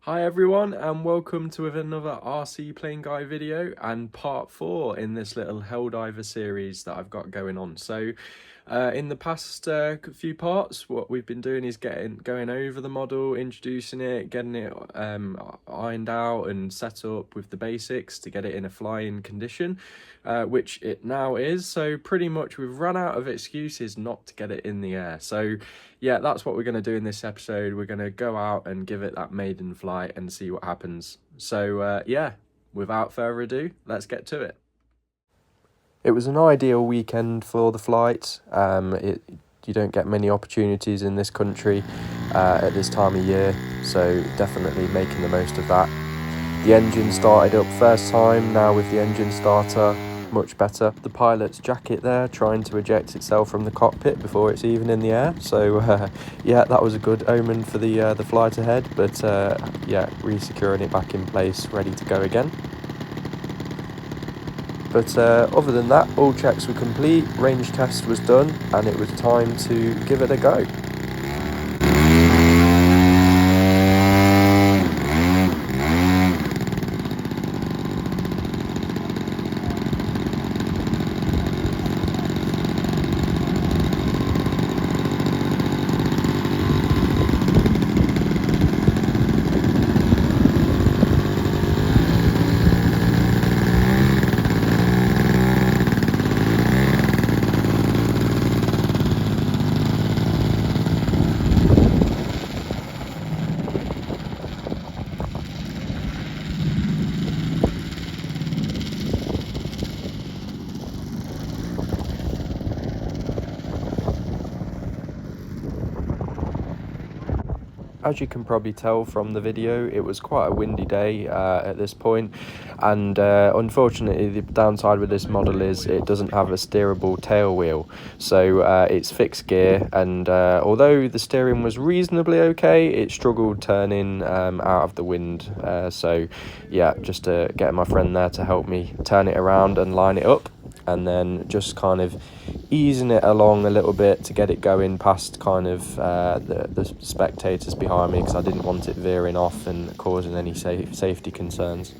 Hi everyone and welcome to another RC Plane Guy video and part 4 in this little Helldiver series that I've got going on. So in the past few parts, what we've been doing is going over the model, introducing it, getting it ironed out and set up with the basics to get it in a flying condition, which it now is. So pretty much we've run out of excuses not to get it in the air. So yeah, that's what we're going to do in this episode. We're going to go out and give it that maiden flight and see what happens. So yeah, without further ado, let's get to it. It was an ideal weekend for the flight. You don't get many opportunities in this country at this time of year, so definitely making the most of that. The engine started up first time, now with the engine starter, much better. The pilot's jacket there trying to eject itself from the cockpit before it's even in the air, so yeah, that was a good omen for the flight ahead, but yeah, re-securing it back in place, ready to go again. But other than that, all checks were complete, range test was done, and it was time to give it a go. As you can probably tell from the video, it was quite a windy day at this point, and unfortunately the downside with this model is it doesn't have a steerable tail wheel, so it's fixed gear, and although the steering was reasonably okay, it struggled turning out of the wind, so yeah, just getting my friend there to help me turn it around and line it up, and then just kind of easing it along a little bit to get it going past kind of the spectators behind me, because I didn't want it veering off and causing any safety concerns.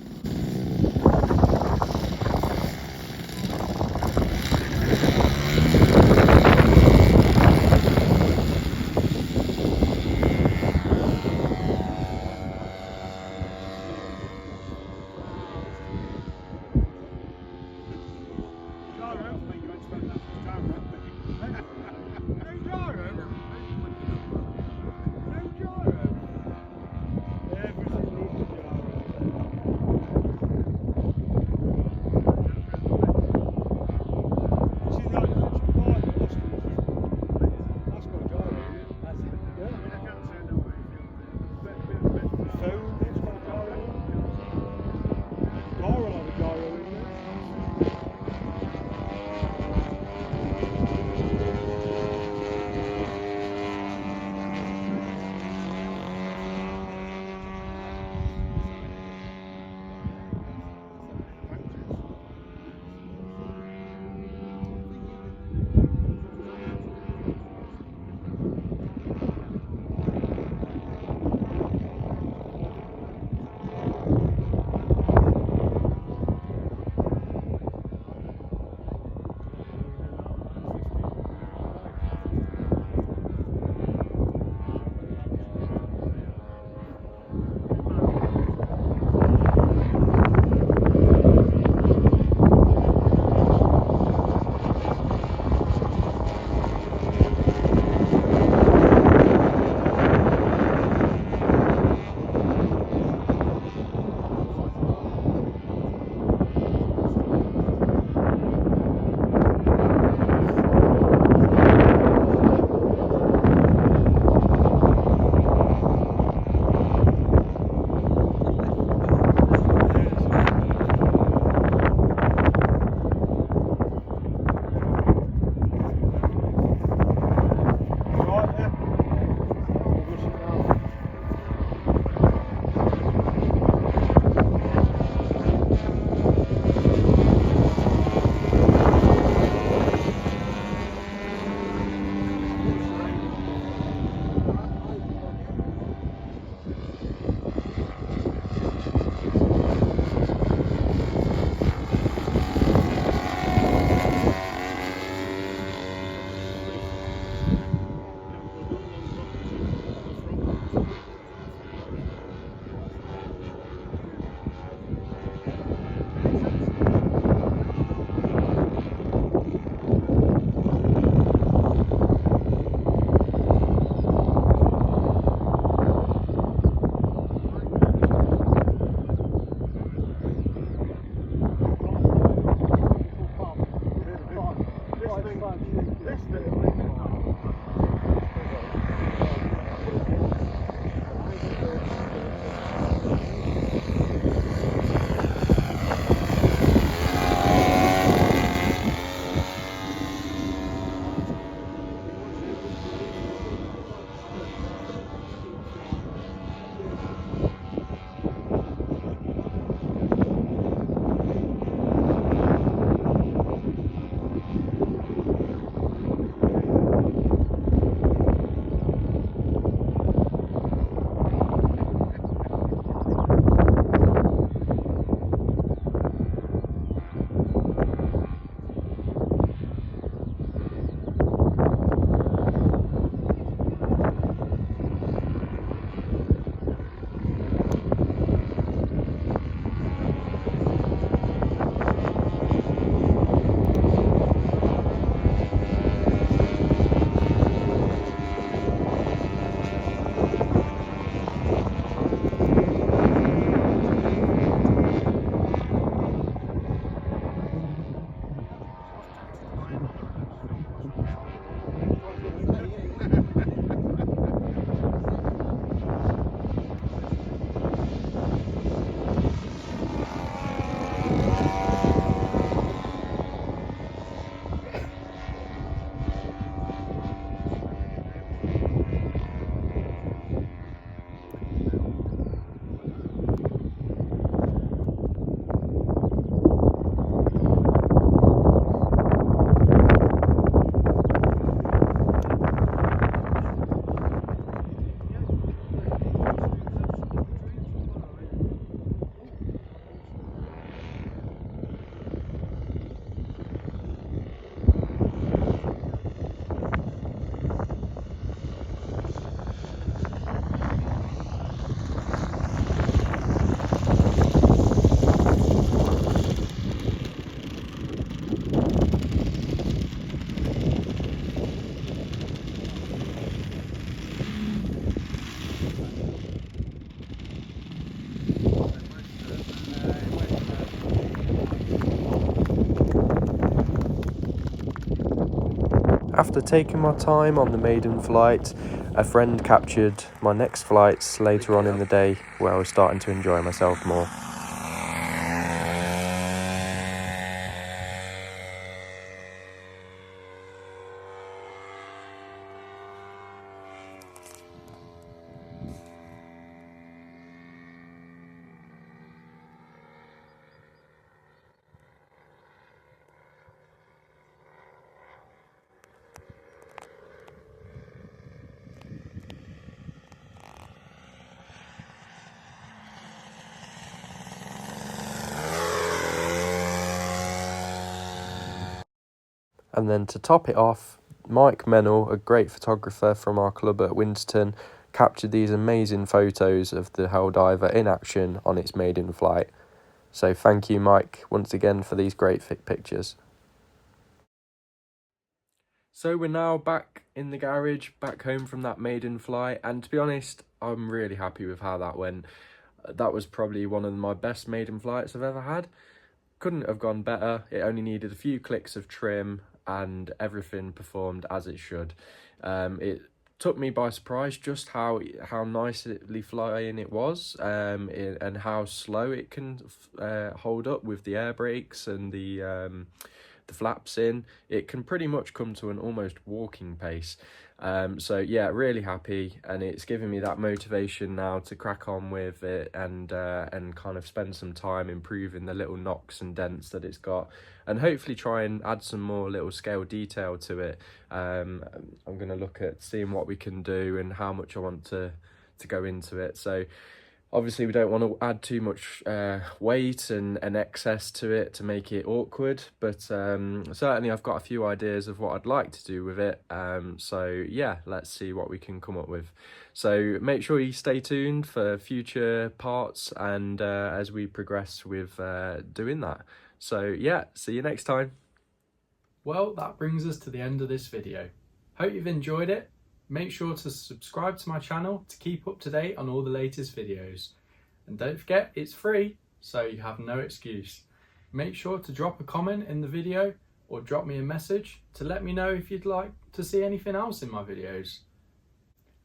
after taking my time on the maiden flight, a friend captured my next flights later on in the day where I was starting to enjoy myself more. And then to top it off, Mike Mennell, a great photographer from our club at Winterton, captured these amazing photos of the Helldiver in action on its maiden flight. So thank you, Mike, once again for these great pictures. So we're now back in the garage, back home from that maiden flight, and to be honest, I'm really happy with how that went. That was probably one of my best maiden flights I've ever had. Couldn't have gone better. It only needed a few clicks of trim and everything performed as it should. It took me by surprise just how nicely flying it was, and how slow it can hold up with the air brakes and the flaps in. It can pretty much come to an almost walking pace. So yeah, really happy, and it's given me that motivation now to crack on with it and kind of spend some time improving the little knocks and dents that it's got, and hopefully try and add some more little scale detail to it. I'm going to look at seeing what we can do and how much I want to go into it. So obviously we don't want to add too much weight and excess to it to make it awkward, but certainly I've got a few ideas of what I'd like to do with it. So yeah, let's see what we can come up with. So make sure you stay tuned for future parts and as we progress with doing that. So yeah, see you next time. Well, that brings us to the end of this video. Hope you've enjoyed it. Make sure to subscribe to my channel to keep up to date on all the latest videos. And don't forget, it's free, so you have no excuse. Make sure to drop a comment in the video or drop me a message to let me know if you'd like to see anything else in my videos.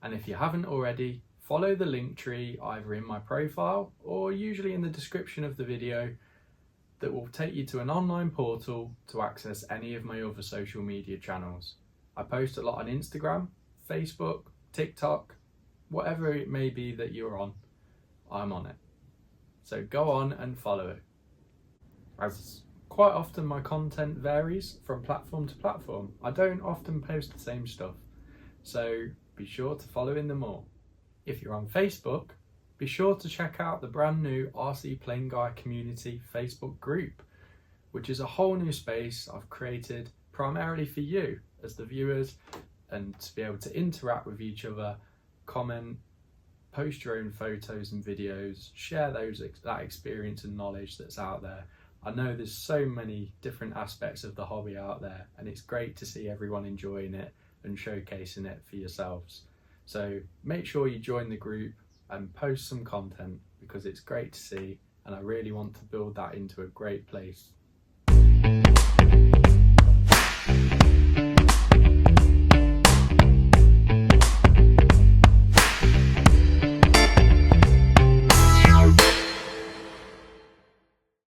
And if you haven't already, follow the link tree either in my profile or usually in the description of the video that will take you to an online portal to access any of my other social media channels. I post a lot on Instagram, Facebook, TikTok, whatever it may be that you're on, I'm on it. So go on and follow it. As quite often my content varies from platform to platform. I don't often post the same stuff, so be sure to follow in them all. If you're on Facebook, be sure to check out the brand new RC Plane Guy Community Facebook group, which is a whole new space I've created primarily for you as the viewers, and to be able to interact with each other, comment, post your own photos and videos, share that experience and knowledge that's out there. I know there's so many different aspects of the hobby out there, and it's great to see everyone enjoying it and showcasing it for yourselves. So make sure you join the group and post some content, because it's great to see, and I really want to build that into a great place